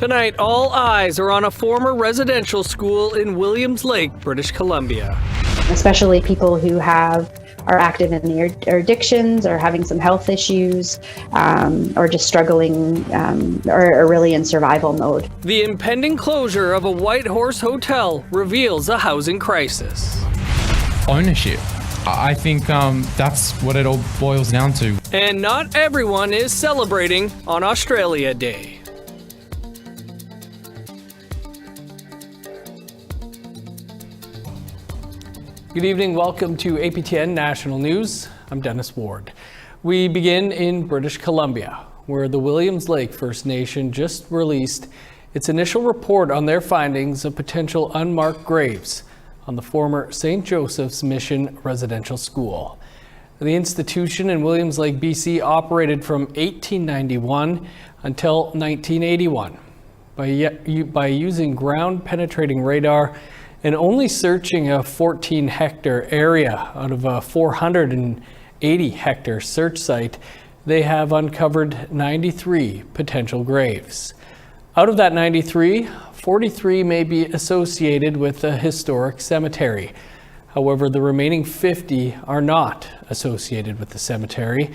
Tonight, all eyes are on a former residential school in Williams Lake, British Columbia. Especially people who are active in their addictions or having some health issues or just struggling or really in survival mode. The impending closure of a Whitehorse hotel reveals a housing crisis. Ownership. I think that's what it all boils down to. And not everyone is celebrating on Australia Day. Good evening, welcome to APTN National News. I'm Dennis Ward. We begin in British Columbia, where the Williams Lake First Nation just released its initial report on their findings of potential unmarked graves on the former St. Joseph's Mission Residential School. The institution in Williams Lake, BC operated from 1891 until 1981 by using ground-penetrating radar and only searching a 14-hectare area out of a 480-hectare search site. They have uncovered 93 potential graves. Out of that 93, 43 may be associated with a historic cemetery. However, the remaining 50 are not associated with the cemetery.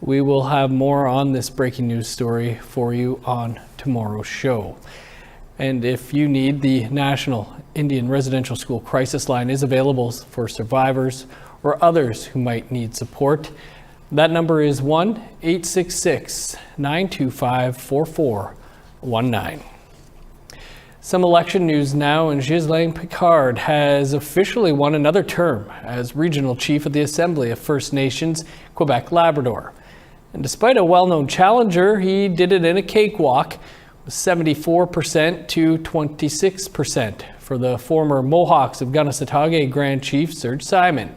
We will have more on this breaking news story for you on tomorrow's show. And if you need, the National Indian Residential School Crisis Line is available for survivors or others who might need support. That number is 1-866-925-4419. Some election news now, and Ghislaine Picard has officially won another term as Regional Chief of the Assembly of First Nations, Quebec-Labrador. And despite a well-known challenger, he did it in a cakewalk, 74% to 26% for the former Mohawks of Gunnesatage Grand Chief Serge Simon.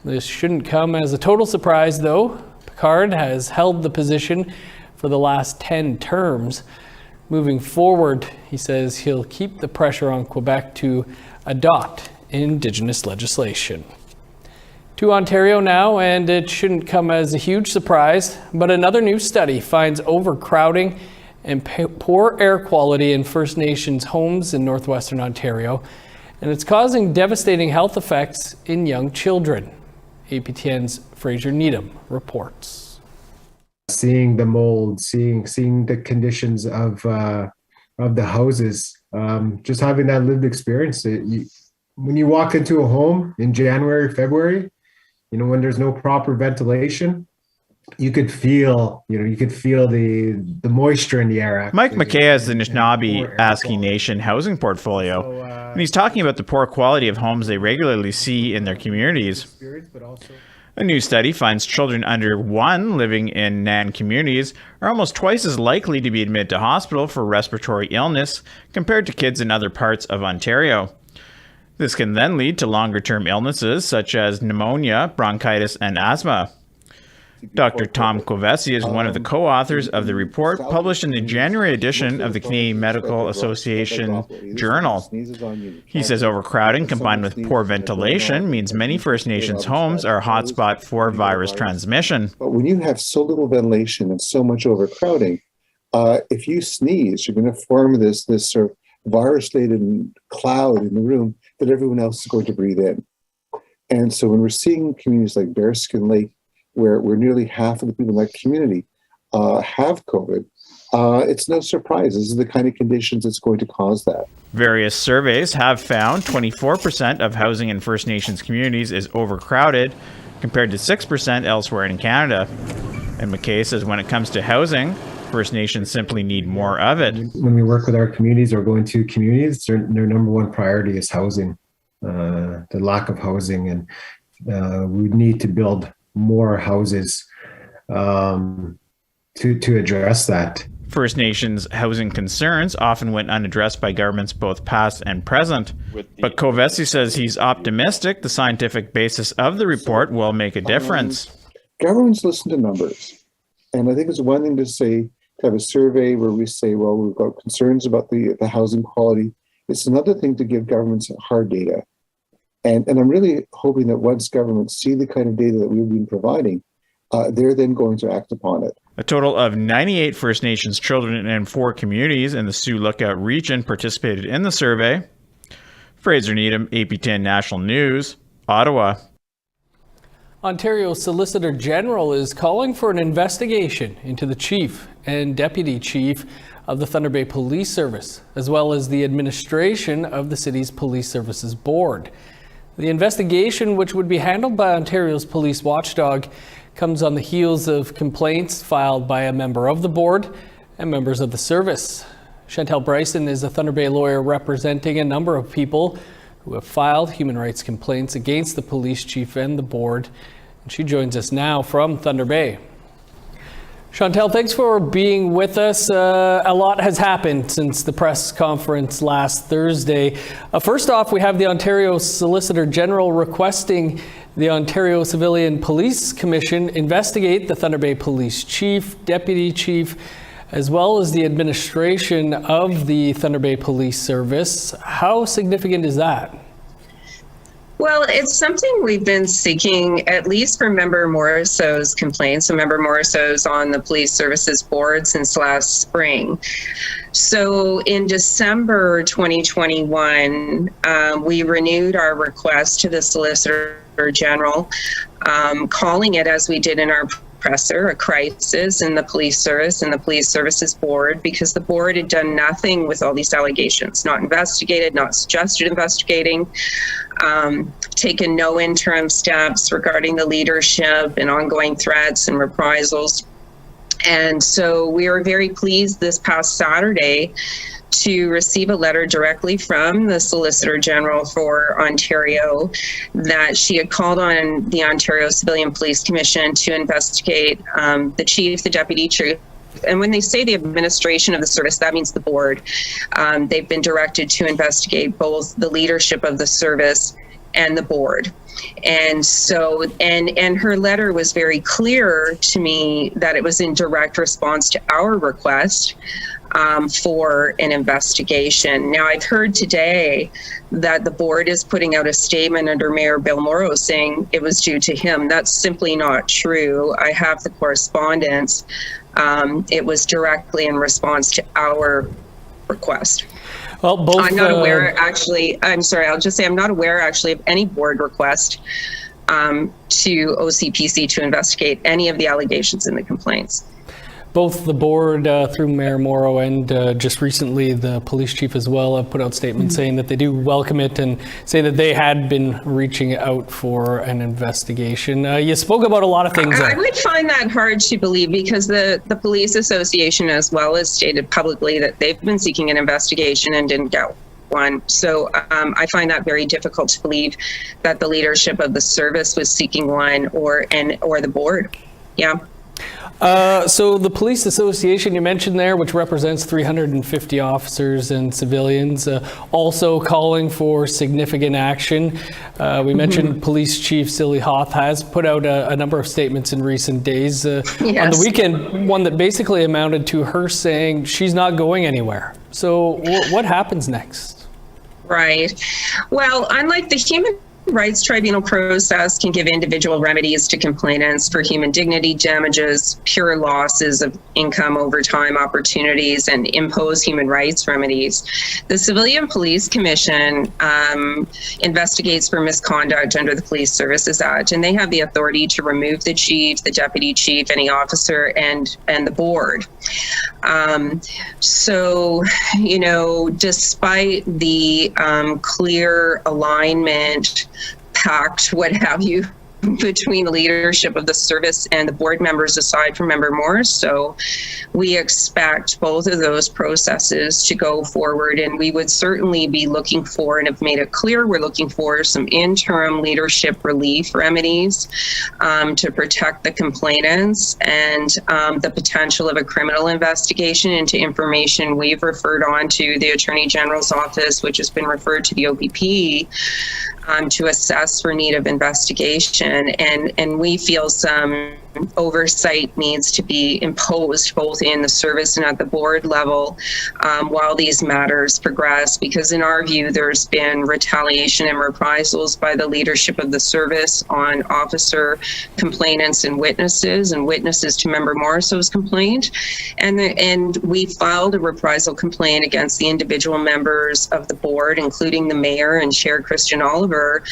This shouldn't come as a total surprise, though. Picard has held the position for the last 10 terms. Moving forward, he says he'll keep the pressure on Quebec to adopt Indigenous legislation. To Ontario now, and it shouldn't come as a huge surprise, but another new study finds overcrowding and poor air quality in First Nations homes in northwestern Ontario, and it's causing devastating health effects in young children. APTN's Fraser Needham reports. Seeing the mold, seeing the conditions of the houses, just having that lived experience. When you walk into a home in January, February, when there's no proper ventilation, you could feel the moisture in the air. Mike McKay has the Anishinaabe Aski Nation housing portfolio, and he's talking about the poor quality of homes they regularly see in their communities. A new study finds children under 1 living in NAN communities are almost twice as likely to be admitted to hospital for respiratory illness compared to kids in other parts of Ontario. This can then lead to longer-term illnesses such as pneumonia, bronchitis, and asthma. Dr. Tom Kovesi is one of the co-authors of the report published in the January edition of the Canadian Medical Association Journal. He says overcrowding combined with poor ventilation means many First Nations homes are a hotspot for virus transmission. But when you have so little ventilation and so much overcrowding, if you sneeze, you're going to form this sort of virus-laden cloud in the room that everyone else is going to breathe in. And so when we're seeing communities like Bearskin Lake, where nearly half of the people in that community have COVID, it's no surprise. This is the kind of conditions that's going to cause that. Various surveys have found 24% of housing in First Nations communities is overcrowded, compared to 6% elsewhere in Canada. And McKay says when it comes to housing, First Nations simply need more of it. When we work with our communities or go into communities, their number one priority is housing, the lack of housing, and we need to build more houses to address that. First Nations housing concerns often went unaddressed by governments both past and present. But Kovesi says he's optimistic the scientific basis of the report will make a difference. Governments listen to numbers. And I think it's one thing to say, to have a survey where we say, well, we've got concerns about the housing quality. It's another thing to give governments hard data. And I'm really hoping that once governments see the kind of data that we've been providing, they're then going to act upon it. A total of 98 First Nations children and 4 communities in the Sioux Lookout region participated in the survey. Fraser Needham, APTN National News, Ottawa. Ontario Solicitor General is calling for an investigation into the chief and deputy chief of the Thunder Bay Police Service, as well as the administration of the city's Police Services Board. The investigation, which would be handled by Ontario's police watchdog, comes on the heels of complaints filed by a member of the board and members of the service. Chantel Bryson is a Thunder Bay lawyer representing a number of people who have filed human rights complaints against the police chief and the board. And she joins us now from Thunder Bay. Chantel, thanks for being with us. A lot has happened since the press conference last Thursday. First off, we have the Ontario Solicitor General requesting the Ontario Civilian Police Commission investigate the Thunder Bay Police Chief, Deputy Chief, as well as the administration of the Thunder Bay Police Service. How significant is that? Well, it's something we've been seeking, at least for Member Morisseau's complaints. So Member Morisseau's on the Police Services Board since last spring. So in December 2021, we renewed our request to the Solicitor General, calling it, as we did in our presser, a crisis in the police service and the Police Services Board, because the board had done nothing with all these allegations, not investigated, not suggested investigating, taken no interim steps regarding the leadership and ongoing threats and reprisals. And so we were very pleased this past Saturday to receive a letter directly from the Solicitor General for Ontario that she had called on the Ontario Civilian Police Commission to investigate the chief, the deputy chief. And when they say the administration of the service, that means the board. They've been directed to investigate both the leadership of the service and the board. And so, and her letter was very clear to me that it was in direct response to our request for an investigation. Now, I've heard today that the board is putting out a statement under Mayor Bill Morrow saying it was due to him. That's simply not true. I have the correspondence. It was directly in response to our request. Well, both. I'm not aware, actually. I'm sorry. I'll just say I'm not aware, actually, of any board request to OCPC to investigate any of the allegations in the complaints. Both the board through Mayor Morrow and just recently the police chief as well have put out statements saying that they do welcome it and say that they had been reaching out for an investigation. You spoke about a lot of things. I would find that hard to believe because the Police Association as well has stated publicly that they've been seeking an investigation and didn't get one. So I find that very difficult to believe that the leadership of the service was seeking one or the board. Yeah. So the Police Association you mentioned there, which represents 350 officers and civilians, also calling for significant action. We mentioned Police Chief Silly Hoth has put out a number of statements in recent days. Yes. On the weekend, one that basically amounted to her saying she's not going anywhere. So what happens next? Right. Well, unlike the Human Rights Tribunal process can give individual remedies to complainants for human dignity damages, pure losses of income, overtime opportunities, and impose human rights remedies. The Civilian Police Commission investigates for misconduct under the Police Services Act, and they have the authority to remove the chief, the deputy chief, any officer, and the board. So, you know, despite the clear alignment, pact, what have you, between the leadership of the service and the board members aside from Member Morris. So we expect both of those processes to go forward, and we would certainly be looking for, and have made it clear, we're looking for some interim leadership relief remedies to protect the complainants, and the potential of a criminal investigation into information we've referred on to the Attorney General's office, which has been referred to the OPP to assess for need of investigation. And we feel some oversight needs to be imposed both in the service and at the board level while these matters progress, because in our view there's been retaliation and reprisals by the leadership of the service on officer complainants and witnesses to Member Morrisseau's complaint, and we filed a reprisal complaint against the individual members of the board, including the mayor and Chair Christian Oliver,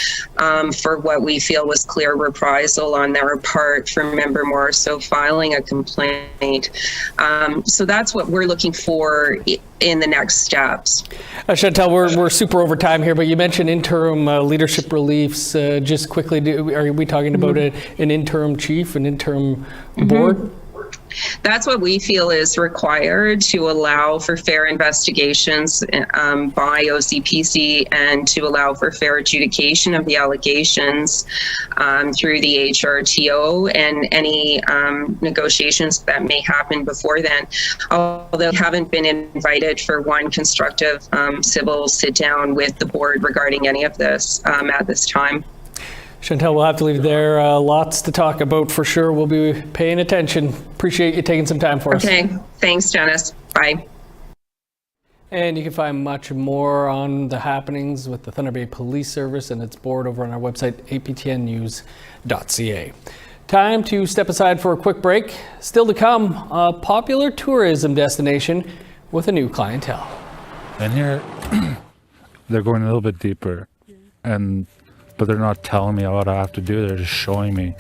for what we feel was clear reprisal on their part for Member Morrisseau filing a complaint. So that's what we're looking for in the next steps. Chantal, we're super over time here, but you mentioned interim leadership reliefs. Just quickly, are we talking about an interim chief, an interim board? That's what we feel is required to allow for fair investigations by OCPC and to allow for fair adjudication of the allegations through the HRTO and any negotiations that may happen before then. Although we haven't been invited for one constructive civil sit down with the board regarding any of this at this time. Chantal, we'll have to leave it there. Lots to talk about for sure. We'll be paying attention. Appreciate you taking some time for us. Okay, thanks, Janice. Bye. And you can find much more on the happenings with the Thunder Bay Police Service and its board over on our website, aptnnews.ca. Time to step aside for a quick break. Still to come, a popular tourism destination with a new clientele. And here, they're going a little bit deeper, but they're not telling me what I have to do. They're just showing me.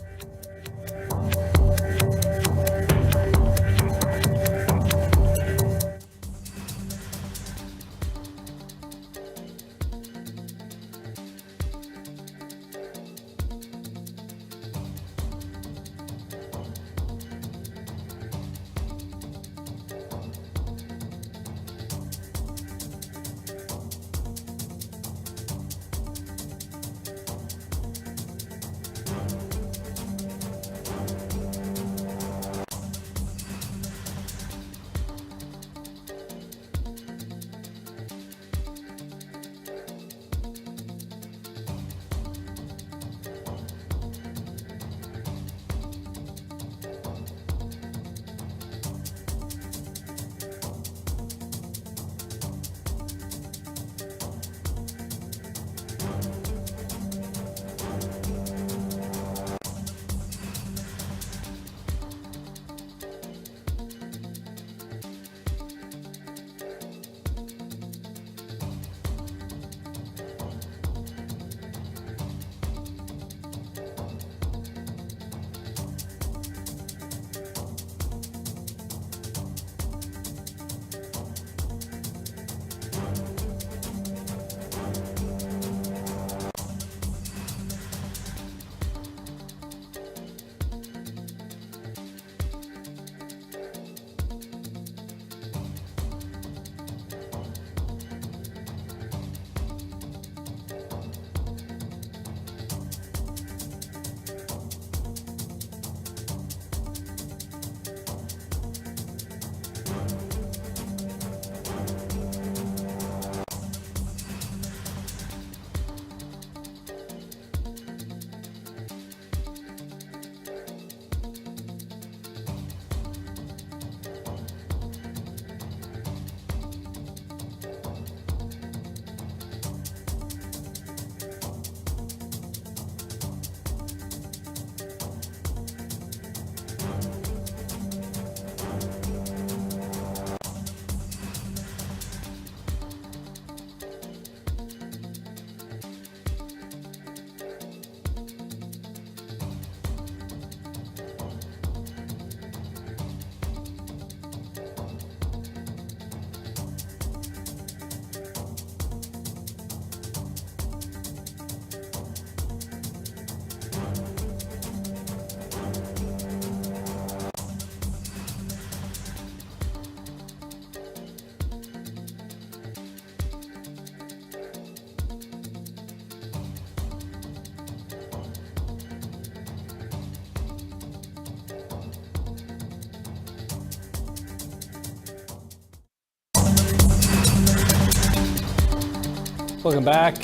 Welcome back.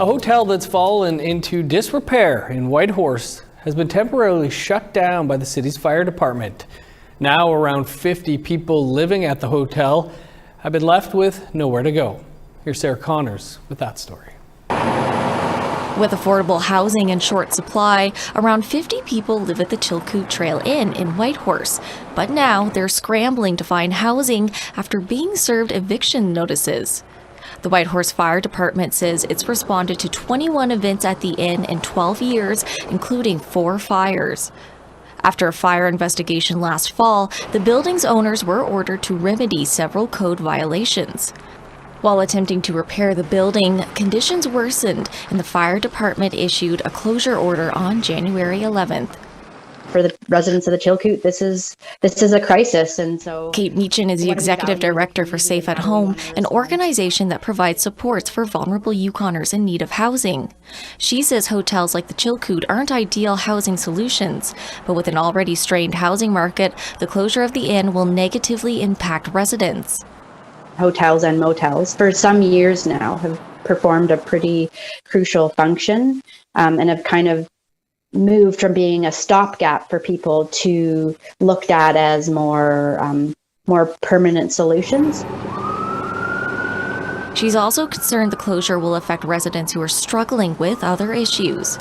A hotel that's fallen into disrepair in Whitehorse has been temporarily shut down by the city's fire department. Now around 50 people living at the hotel have been left with nowhere to go. Here's Sarah Connors with that story. With affordable housing in short supply, around 50 people live at the Chilkoot Trail Inn in Whitehorse. But now they're scrambling to find housing after being served eviction notices. The Whitehorse Fire Department says it's responded to 21 events at the inn in 12 years, including 4 fires. After a fire investigation last fall, the building's owners were ordered to remedy several code violations. While attempting to repair the building, conditions worsened and the fire department issued a closure order on January 11th. For the residents of the Chilkoot, this is a crisis, and so Kate Meechan is the executive director for Safe at Home, an organization that provides supports for vulnerable Yukoners in need of housing. She says hotels like the Chilkoot aren't ideal housing solutions, but with an already strained housing market, the closure of the inn will negatively impact residents. Hotels and motels for some years now have performed a pretty crucial function and have kind of moved from being a stopgap for people to looked at as more permanent solutions. She's also concerned the closure will affect residents who are struggling with other issues.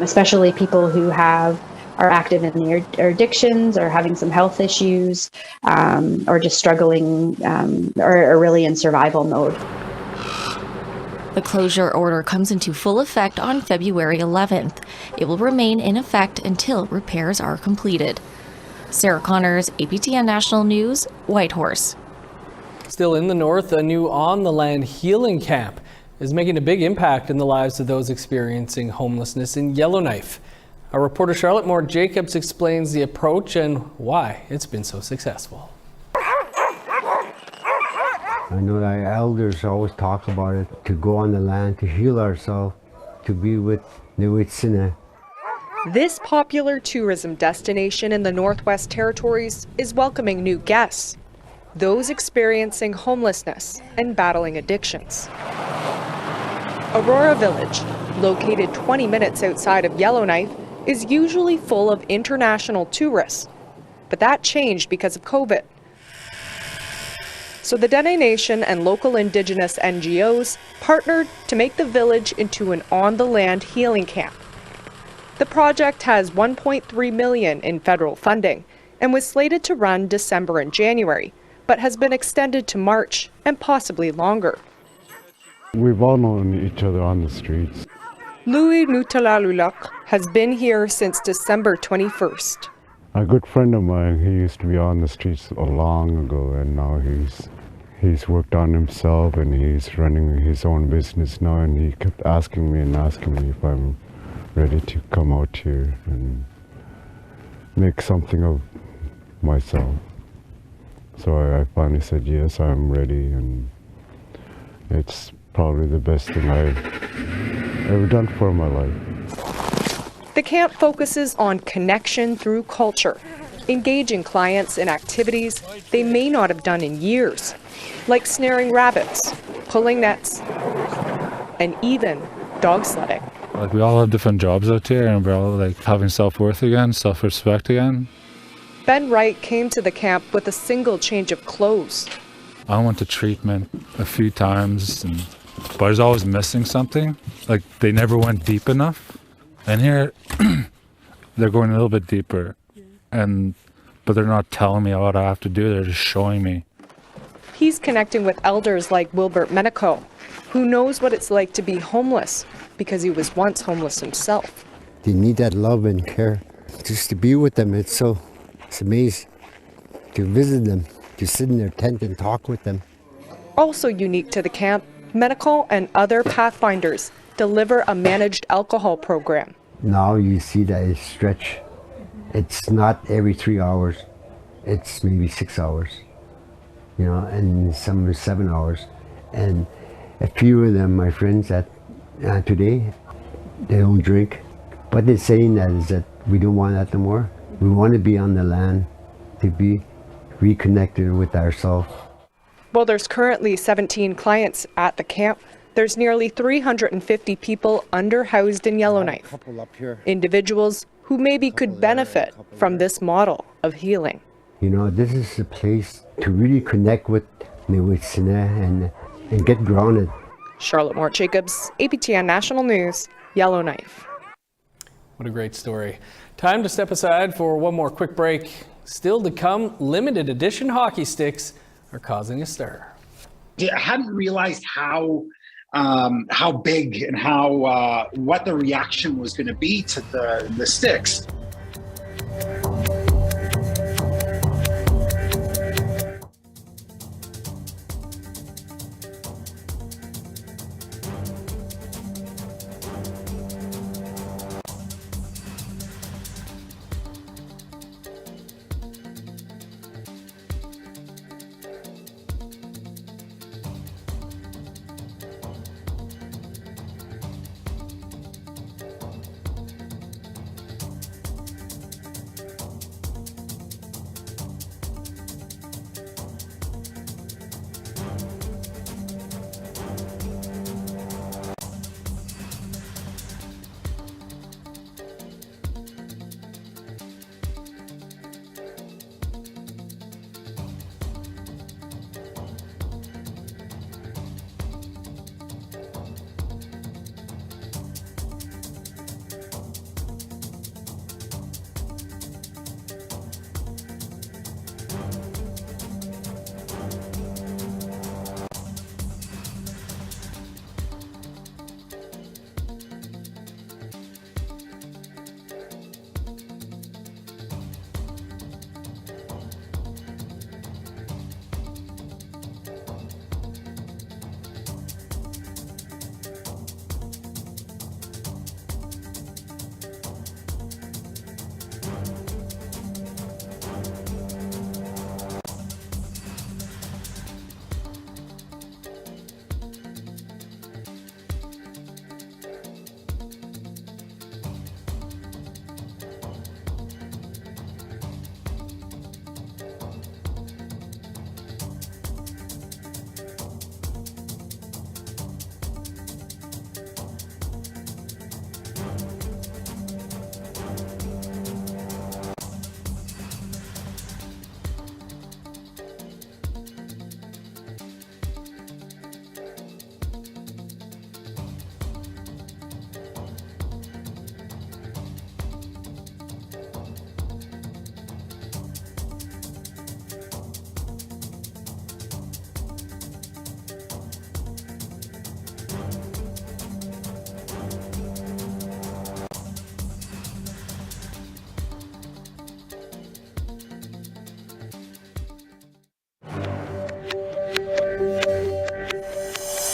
Especially people who are active in their addictions or having some health issues or just struggling or really in survival mode. The closure order comes into full effect on February 11th. It will remain in effect until repairs are completed. Sarah Connors, APTN National News, Whitehorse. Still in the north, a new on-the-land healing camp is making a big impact in the lives of those experiencing homelessness in Yellowknife. Our reporter Charlotte Moore Jacobs explains the approach and why it's been so successful. I know that elders always talk about it, to go on the land, to heal ourselves, to be with the Witsina. This popular tourism destination in the Northwest Territories is welcoming new guests, those experiencing homelessness and battling addictions. Aurora Village, located 20 minutes outside of Yellowknife, is usually full of international tourists, but that changed because of COVID. So the Dene Nation and local Indigenous NGOs partnered to make the village into an on-the-land healing camp. The project has $1.3 million in federal funding and was slated to run December and January, but has been extended to March and possibly longer. We've all known each other on the streets. Louis Nutalalulak has been here since December 21st. A good friend of mine, he used to be on the streets long ago, and now he's worked on himself and he's running his own business now, and he kept asking me if I'm ready to come out here and make something of myself. So I finally said yes, I'm ready, and it's probably the best thing I've ever done for my life. The camp focuses on connection through culture, engaging clients in activities they may not have done in years, like snaring rabbits, pulling nets, and even dog sledding. Like, we all have different jobs out here, and we're all like having self-worth again, self-respect again. Ben Wright came to the camp with a single change of clothes. I went to treatment a few times, but I was always missing something. Like, they never went deep enough. And here, they're going a little bit deeper, but they're not telling me what I have to do, they're just showing me. He's connecting with elders like Wilbert Menico, who knows what it's like to be homeless because he was once homeless himself. They need that love and care. Just to be with them, it's amazing. To visit them, to sit in their tent and talk with them. Also unique to the camp, Menico and other Pathfinders deliver a managed alcohol program. Now you see that it's stretch. It's not every 3 hours. It's maybe 6 hours, and some are 7 hours. And a few of them, my friends that today, they don't drink. What they're saying that is that we don't want that no more. We want to be on the land, to be reconnected with ourselves. While there's currently 17 clients at the camp, there's nearly 350 people underhoused in Yellowknife. Individuals who who maybe could benefit from this model of healing. You know, this is a place to really connect with Sine and get grounded. Charlotte Mort Jacobs, APTN National News, Yellowknife. What a great story. Time to step aside for one more quick break. Still to come, limited edition hockey sticks are causing a stir. I hadn't realized how big and how what the reaction was going to be to the sticks.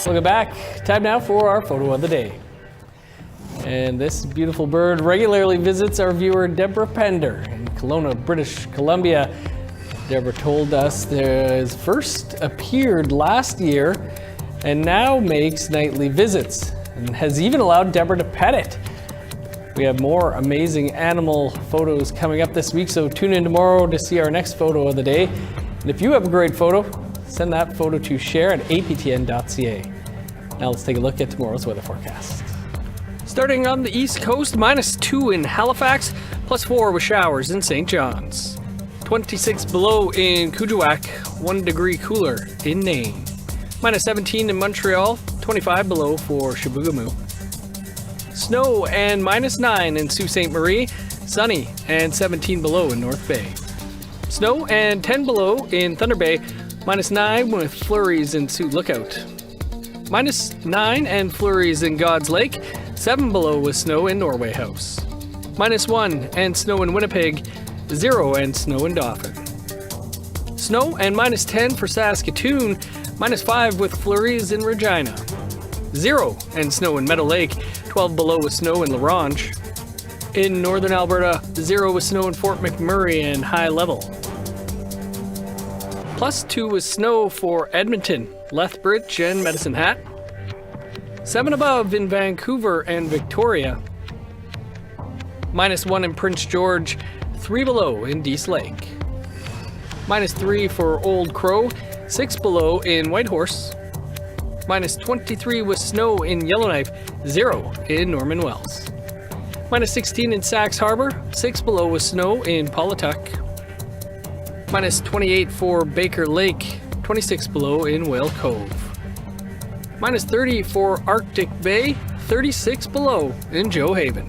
Welcome back. Time now for our photo of the day. And this beautiful bird regularly visits our viewer Deborah Pender in Kelowna, British Columbia. Deborah told us it first appeared last year and now makes nightly visits and has even allowed Deborah to pet it. We have more amazing animal photos coming up this week, so tune in tomorrow to see our next photo of the day. And if you have a great photo, send that photo to share@aptn.ca. Now let's take a look at tomorrow's weather forecast. Starting on the East Coast, -2 in Halifax, +4 with showers in St. John's. 26 below in Kuujjuaq, 1 degree cooler in Nain. -17 in Montreal, 25 below for Chibougamau. Snow and -9 in Sault Ste. Marie, sunny and 17 below in North Bay. Snow and 10 below in Thunder Bay, -9 with flurries in Sault Lookout. -9 and flurries in God's Lake, 7 below with snow in Norway House. -1 and snow in Winnipeg, 0 and snow in Dauphin. Snow and -10 for Saskatoon, -5 with flurries in Regina. 0 and snow in Meadow Lake, 12 below with snow in La Ronge. In northern Alberta, 0 with snow in Fort McMurray and High Level. +2 with snow for Edmonton, Lethbridge and Medicine Hat. 7 above in Vancouver and Victoria. -1 in Prince George, 3 below in Dease Lake. -3 for Old Crow, 6 below in Whitehorse. -23 with snow in Yellowknife, 0 in Norman Wells. Minus 16 in Sachs Harbor, 6 below with snow in Paulatuck. Minus 28 for Baker Lake, 26 below in Whale Cove. Minus 30 for Arctic Bay, 36 below in Joe Haven.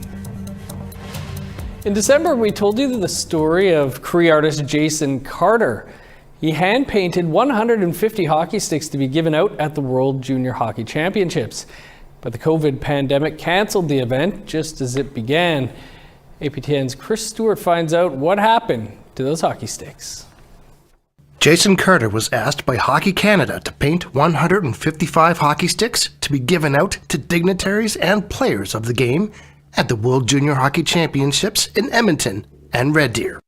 In December, we told you the story of Cree artist Jason Carter. He hand-painted 150 hockey sticks to be given out at the World Junior Hockey Championships. But the COVID pandemic canceled the event just as it began. APTN's Chris Stewart finds out what happened to those hockey sticks. Jason Carter was asked by Hockey Canada to paint 155 hockey sticks to be given out to dignitaries and players of the game at the World Junior Hockey Championships in Edmonton and Red Deer.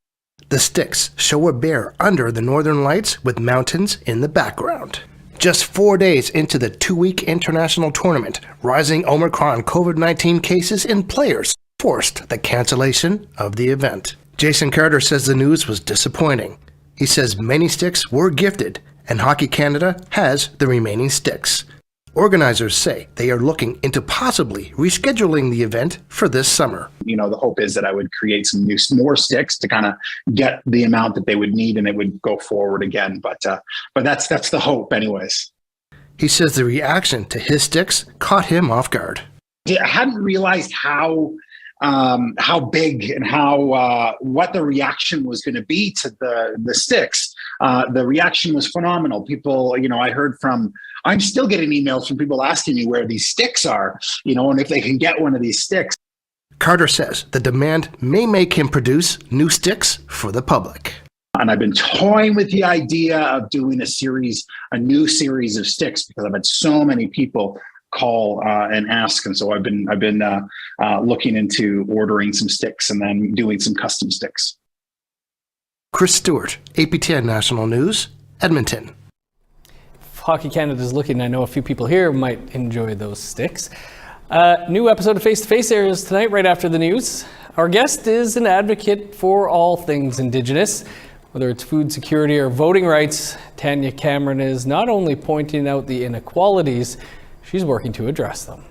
The sticks show a bear under the northern lights with mountains in the background. Just 4 days into the 2-week international tournament, rising Omicron COVID-19 cases in players forced the cancellation of the event. Jason Carter says the news was disappointing. He says many sticks were gifted, and Hockey Canada has the remaining sticks. Organizers say they are looking into possibly rescheduling the event for this summer. You know, the hope is that I would create some more sticks to kind of get the amount that they would need, and it would go forward again. But that's the hope, anyways. He says the reaction to his sticks caught him off guard. I hadn't realized how big and what the reaction was going to be to the sticks. The reaction was phenomenal. People, I'm still getting emails from people asking me where these sticks are, and if they can get one of these sticks. Carter says the demand may make him produce new sticks for the public. And I've been toying with the idea of doing a new series of sticks, because I've had so many people call and ask, and so I've been looking into ordering some sticks and then doing some custom sticks. Chris Stewart, APTN National News, Edmonton. If Hockey Canada is looking, I know a few people here might enjoy those sticks. New episode of Face to Face airs tonight right after the news. Our guest is an advocate for all things Indigenous. Whether it's food security or voting rights, Tanya Cameron is not only pointing out the inequalities, she's working to address them.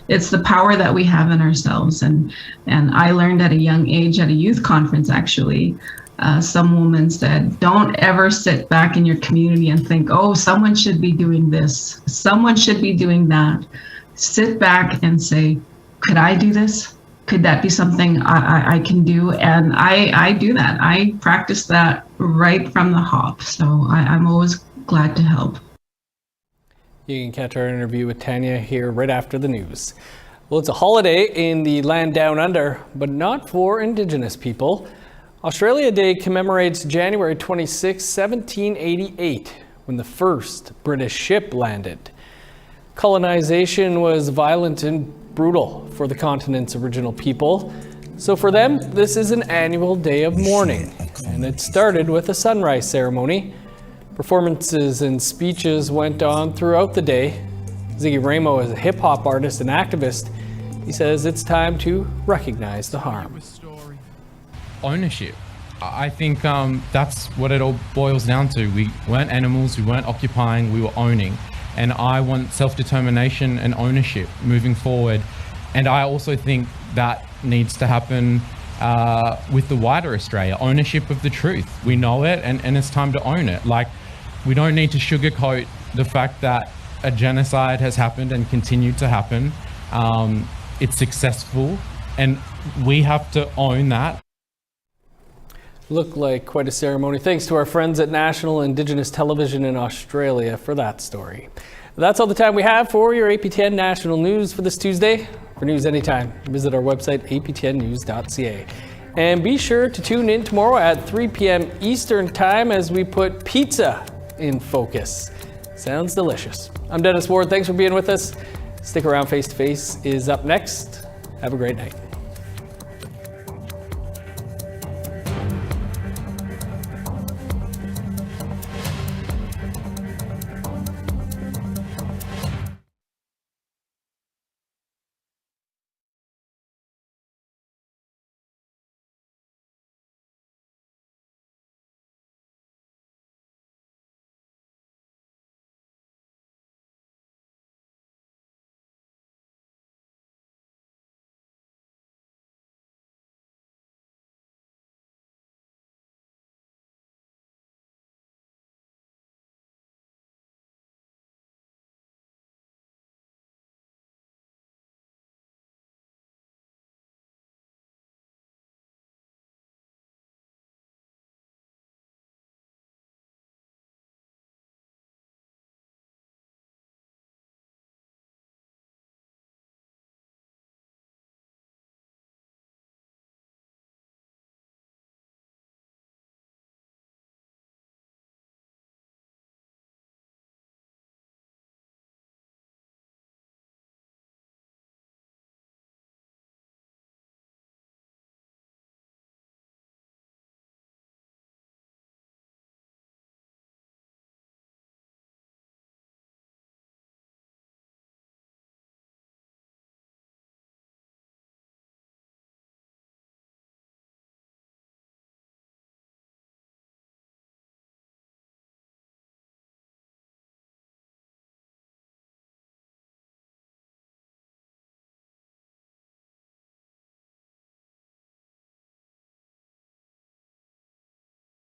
It's the power that we have in ourselves. And I learned at a young age at a youth conference, actually, some woman said, don't ever sit back in your community and think, oh, someone should be doing this, someone should be doing that. Sit back and say, could I do this? Could that be something I can do? And I do that. I practice that right from the hop. So I'm always glad to help. You can catch our interview with Tanya here right after the news. Well, it's a holiday in the land down under, but not for Indigenous people. Australia Day commemorates January 26, 1788, when the first British ship landed. Colonization was violent and brutal for the continent's original people. So for them, this is an annual day of mourning, and it started with a sunrise ceremony. Performances and speeches went on throughout the day. Ziggy Ramo is a hip-hop artist and activist. He says it's time to recognize the harm. Ownership. I think that's what it all boils down to. We weren't animals, we weren't occupying, we were owning. And I want self-determination and ownership moving forward. And I also think that needs to happen with the wider Australia. Ownership of the truth. We know it, and it's time to own it. Like, we don't need to sugarcoat the fact that a genocide has happened and continued to happen. It's successful, and we have to own that. Looked like quite a ceremony. Thanks to our friends at National Indigenous Television in Australia for that story. That's all the time we have for your APTN National News for this Tuesday. For news anytime, visit our website, aptnnews.ca. And be sure to tune in tomorrow at 3 p.m. Eastern Time as we put pizza in focus. Sounds delicious. I'm Dennis Ward. Thanks for being with us. Stick around. Face to Face is up next. Have a great night.